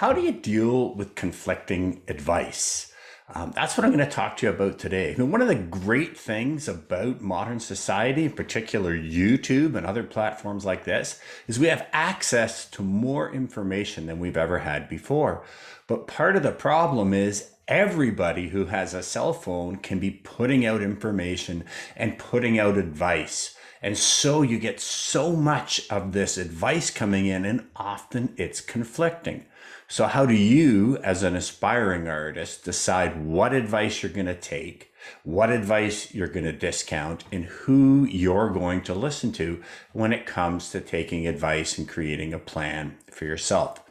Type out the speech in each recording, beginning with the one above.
How do you deal with conflicting advice? That's what I'm going to talk to you about today. I mean, one of the great things about modern society, in particular YouTube and other platforms like this, is we have access to more information than we've ever had before. But part of the problem is everybody who has a cell phone can be putting out information and putting out advice. And so you get so much of this advice coming in, and often it's conflicting. So, how do you, as an aspiring artist, decide what advice you're going to take, what advice you're going to discount, and who you're going to listen to when it comes to taking advice and creating a plan for yourself?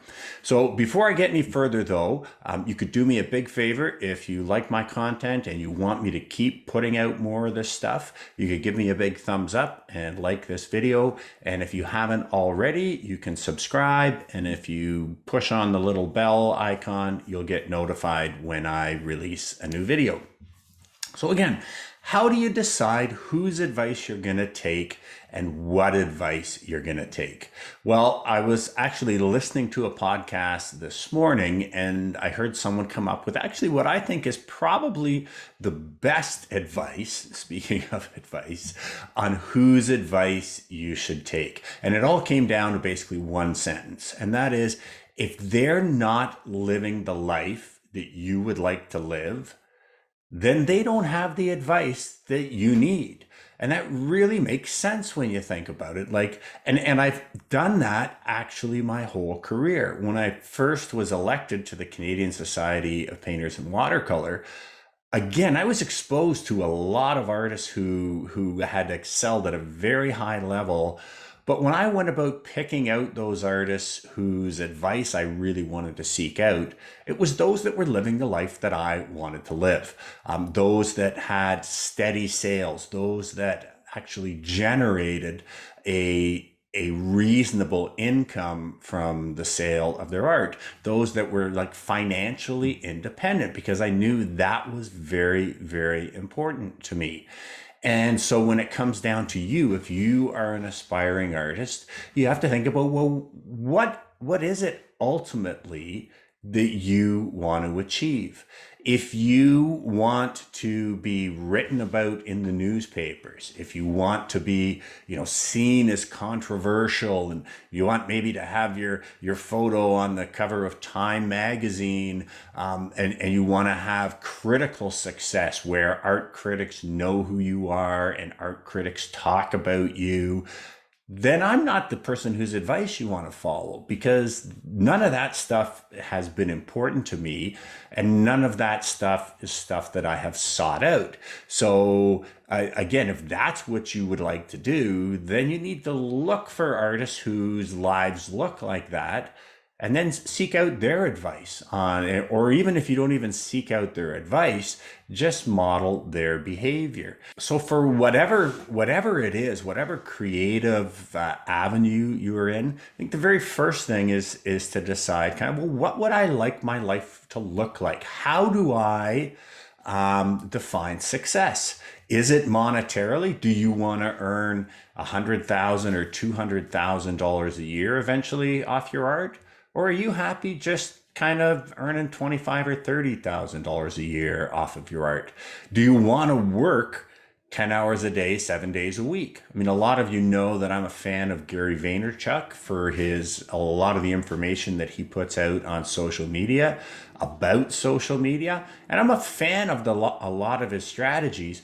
So before I get any further though, you could do me a big favor. If you like my content and you want me to keep putting out more of this stuff, you could give me a big thumbs up and like this video. And if you haven't already, you can subscribe. And if you push on the little bell icon, you'll get notified when I release a new video. So again, how do you decide whose advice you're going to take and what advice you're going to take? Well, I was actually listening to a podcast this morning and I heard someone come up with actually what I think is probably the best advice, speaking of advice, on whose advice you should take. And it all came down to basically one sentence, and that is, if they're not living the life that you would like to live, then they don't have the advice that you need. And that really makes sense when you think about it. And I've done that actually my whole career. When I first was elected to the Canadian Society of Painters and Watercolor, again, I was exposed to a lot of artists who had excelled at a very high level. But when I went about picking out those artists whose advice I really wanted to seek out, it was those that were living the life that I wanted to live. Those that had steady sales, those that actually generated a reasonable income from the sale of their art, those that were like financially independent, because I knew that was very, very important to me. And so when it comes down to you, if you are an aspiring artist, you have to think about, well, what is it ultimately that you want to achieve? If you want to be written about in the newspapers, if you want to be, seen as controversial, and you want maybe to have your photo on the cover of Time magazine, and you want to have critical success where art critics know who you are and art critics talk about you, then I'm not the person whose advice you want to follow, because none of that stuff has been important to me, and none of that stuff is stuff that I have sought out. So again, if that's what you would like to do, then you need to look for artists whose lives look like that, and then seek out their advice on it. Or even if you don't even seek out their advice, just model their behavior. So for whatever it is, whatever creative avenue you are in, I think the very first thing is to decide kind of, well, what would I like my life to look like? How do I define success? Is it monetarily? Do you want to earn $100,000 or $200,000 a year eventually off your art? Or are you happy just kind of earning $25,000 or $30,000 a year off of your art? Do you want to work 10 hours a day, 7 days a week? I mean, a lot of you know that I'm a fan of Gary Vaynerchuk for a lot of the information that he puts out on social media about social media. And I'm a fan of a lot of his strategies,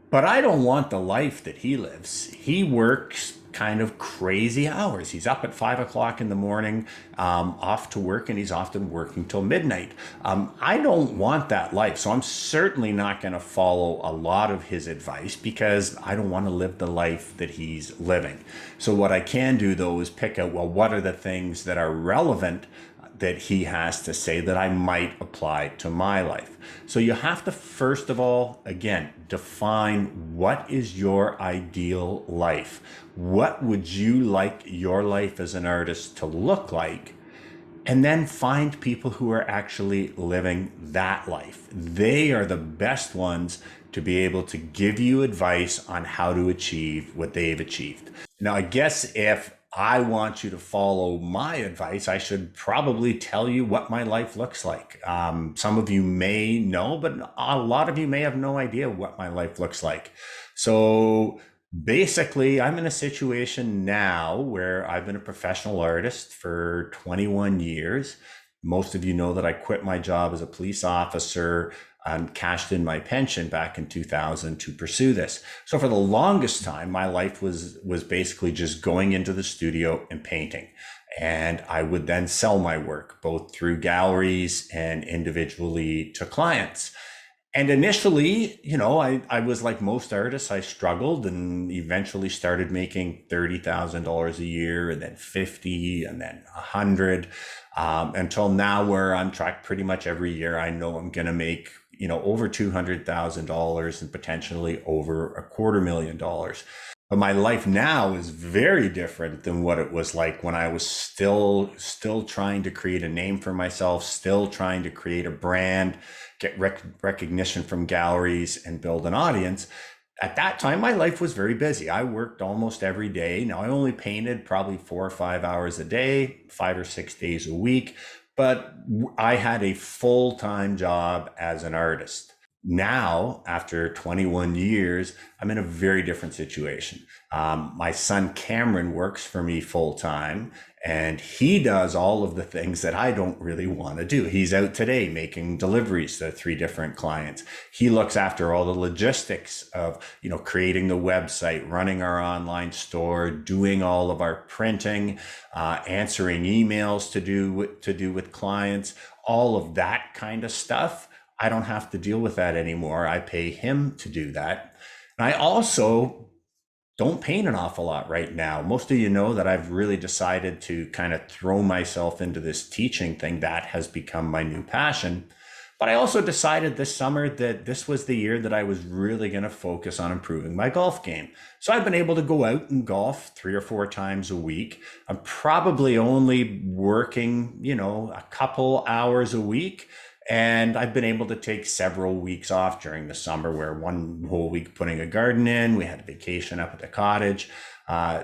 but I don't want the life that he lives. He works kind of crazy hours. He's up at 5 o'clock in the morning, off to work, and he's often working till midnight. I don't want that life. So I'm certainly not going to follow a lot of his advice, because I don't want to live the life that he's living. So what I can do though is pick out, well, what are the things that are relevant that he has to say that I might apply to my life. So you have to, first of all, again, define what is your ideal life. What would you like your life as an artist to look like? And then find people who are actually living that life. They are the best ones to be able to give you advice on how to achieve what they've achieved. Now, I guess if I want you to follow my advice, I should probably tell you what my life looks like. Some of you may know, but a lot of you may have no idea what my life looks like. So basically, I'm in a situation now where I've been a professional artist for 21 years. Most of you know that I quit my job as a police officer and cashed in my pension back in 2000 to pursue this. So for the longest time, my life was basically just going into the studio and painting. And I would then sell my work both through galleries and individually to clients. And initially, I was like most artists, I struggled and eventually started making $30,000 a year, and then 50, and then 100, until now where I'm tracked pretty much every year. I know I'm going to make, over $200,000 and potentially over $250,000. But my life now is very different than what it was like when I was still trying to create a name for myself, still trying to create a brand, get recognition from galleries, and build an audience. At that time, my life was very busy. I worked almost every day. Now, I only painted probably 4 or 5 hours a day, 5 or 6 days a week, but I had a full-time job as an artist. Now, after 21 years, I'm in a very different situation. My son Cameron works for me full time, and he does all of the things that I don't really want to do. He's out today making deliveries to 3 different clients. He looks after all the logistics of, creating the website, running our online store, doing all of our printing, answering emails to do with clients, all of that kind of stuff. I don't have to deal with that anymore. I pay him to do that. And I also don't paint an awful lot right now. Most of you know that I've really decided to kind of throw myself into this teaching thing. That has become my new passion. But I also decided this summer that this was the year that I was really going to focus on improving my golf game. So I've been able to go out and golf 3 or 4 times a week. I'm probably only working, a couple hours a week. And I've been able to take several weeks off during the summer, where one whole week putting a garden in, we had a vacation up at the cottage.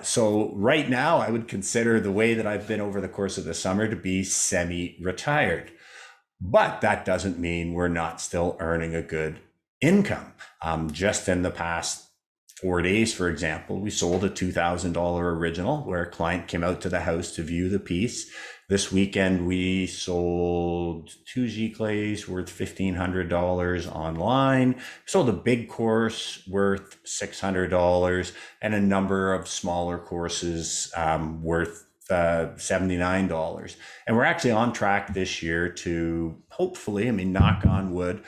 So right now I would consider the way that I've been over the course of the summer to be semi-retired. But that doesn't mean we're not still earning a good income. Just in the past 4 days, for example, we sold a $2,000 original where a client came out to the house to view the piece. This weekend, we sold 2 giclées worth $1,500 online, sold a big course worth $600, and a number of smaller courses worth $79. And we're actually on track this year to hopefully, knock on wood,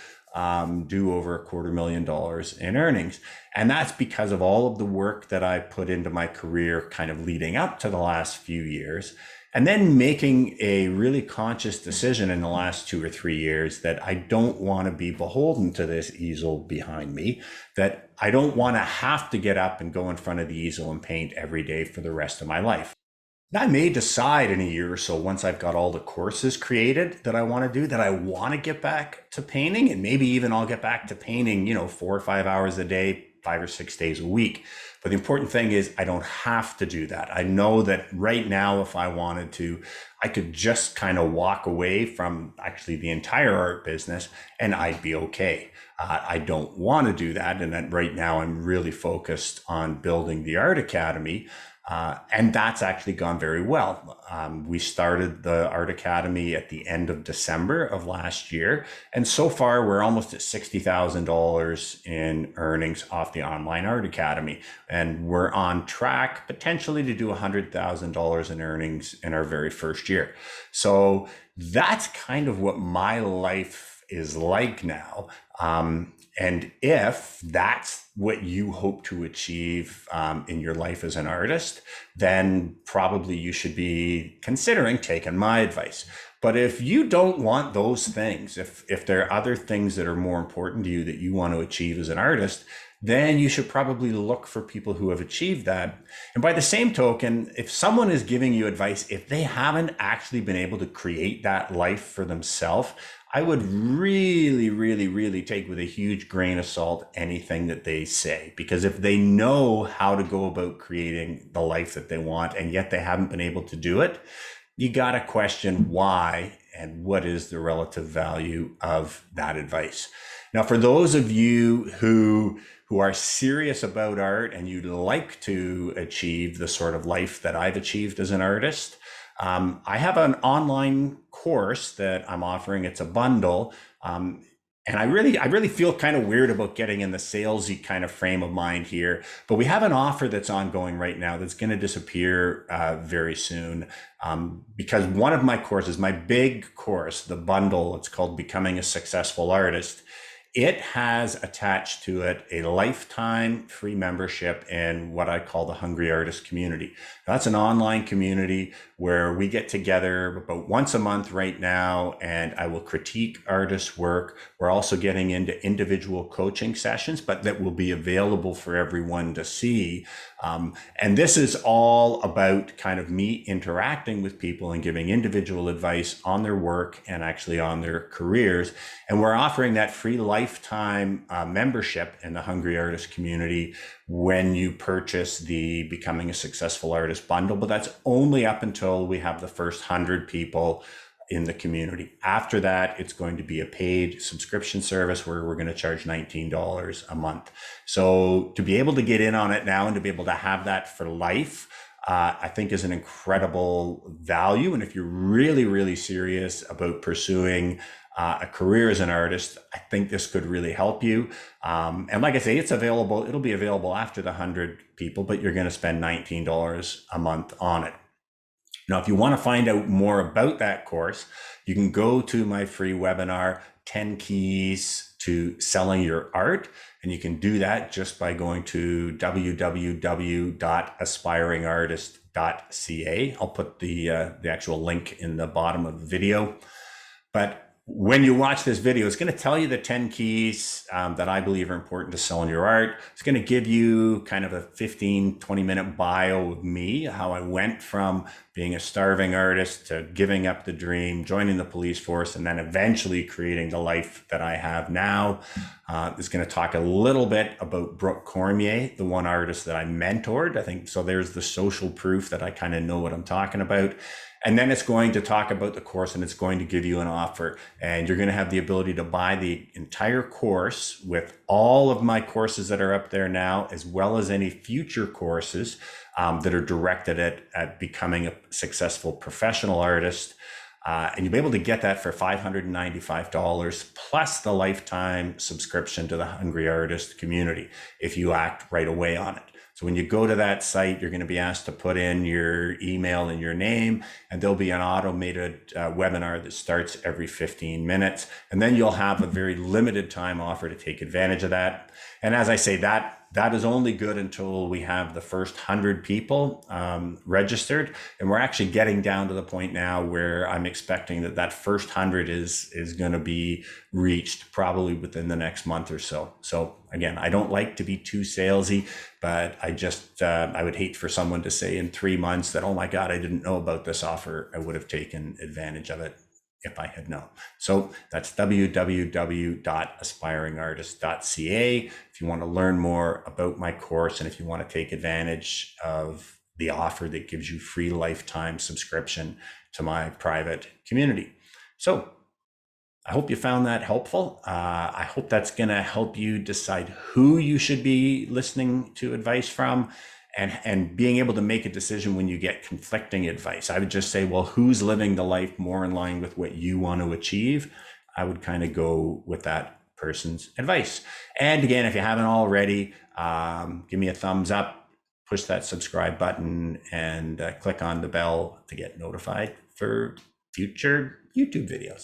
do over $250,000 in earnings. And that's because of all of the work that I put into my career kind of leading up to the last few years. And then making a really conscious decision in the last 2 or 3 years that I don't want to be beholden to this easel behind me, that I don't want to have to get up and go in front of the easel and paint every day for the rest of my life. I may decide in a year or so, once I've got all the courses created that I want to do, that I want to get back to painting, and maybe even I'll get back to painting, 4 or 5 hours a day, 5 or 6 days a week. But the important thing is I don't have to do that. I know that right now, if I wanted to, I could just kind of walk away from actually the entire art business and I'd be okay. I don't want to do that. And then right now I'm really focused on building the Art Academy. And that's actually gone very well. We started the Art Academy at the end of December of last year. And so far, we're almost at $60,000 in earnings off the online Art Academy. And we're on track potentially to do $100,000 in earnings in our very first year. So that's kind of what my life is like now. And if that's what you hope to achieve in your life as an artist, then probably you should be considering taking my advice. But if you don't want those things, if there are other things that are more important to you that you want to achieve as an artist, then you should probably look for people who have achieved that. And by the same token, if someone is giving you advice, if they haven't actually been able to create that life for themselves, I would really, really, really take with a huge grain of salt anything that they say, because if they know how to go about creating the life that they want and yet they haven't been able to do it, you got to question why and what is the relative value of that advice. Now, for those of you who are serious about art and you'd like to achieve the sort of life that I've achieved as an artist, I have an online course that I'm offering. It's a bundle. And I really feel kind of weird about getting in the salesy kind of frame of mind here, but we have an offer that's ongoing right now that's going to disappear very soon, because one of my courses, my big course, the bundle, it's called Becoming a Successful Artist. It has attached to it a lifetime free membership in what I call the Hungry Artist Community. That's an online community where we get together about once a month right now, and I will critique artists' work. We're also getting into individual coaching sessions, but that will be available for everyone to see. And this is all about kind of me interacting with people and giving individual advice on their work and actually on their careers. And we're offering that free lifetime membership in the Hungry Artist Community when you purchase the Becoming a Successful Artist bundle, but that's only up until we have the first 100 people in the community. After that, it's going to be a paid subscription service where we're going to charge $19 a month. So to be able to get in on it now and to be able to have that for life, I think is an incredible value. And if you're really, really serious about pursuing a career as an artist, I think this could really help you. And like I say, it's available. It'll be available after the 100 people, but you're going to spend $19 a month on it. Now, if you want to find out more about that course, you can go to my free webinar, 10 Keys to Selling Your Art. And you can do that just by going to www.aspiringartist.ca. I'll put the actual link in the bottom of the video. But when you watch this video, it's going to tell you the 10 keys that I believe are important to selling your art. It's going to give you kind of a 15, 20-minute bio of me, how I went from being a starving artist to giving up the dream, joining the police force, and then eventually creating the life that I have now. It's going to talk a little bit about Brooke Cormier, the one artist that I mentored. I think so. There's the social proof that I kind of know what I'm talking about. And then it's going to talk about the course, and it's going to give you an offer, and you're going to have the ability to buy the entire course with all of my courses that are up there now, as well as any future courses that are directed at becoming a successful professional artist. And you'll be able to get that for $595 plus the lifetime subscription to the Hungry Artist Community if you act right away on it. So when you go to that site, you're going to be asked to put in your email and your name, and there'll be an automated webinar that starts every 15 minutes. And then you'll have a very limited time offer to take advantage of that. And as I say, that is only good until we have the first 100 people registered. And we're actually getting down to the point now where I'm expecting that first 100 is going to be reached probably within the next month or so. So again, I don't like to be too salesy, but I would hate for someone to say in 3 months that, oh my God, I didn't know about this offer. I would have taken advantage of it if I had known. So that's www.aspiringartist.ca. If you want to learn more about my course, and if you want to take advantage of the offer that gives you free lifetime subscription to my private community. So I hope you found that helpful. I hope that's going to help you decide who you should be listening to advice from, and being able to make a decision when you get conflicting advice. I would just say, well, who's living the life more in line with what you want to achieve? I would kind of go with that person's advice. And again, if you haven't already, give me a thumbs up, push that subscribe button, and click on the bell to get notified for future YouTube videos.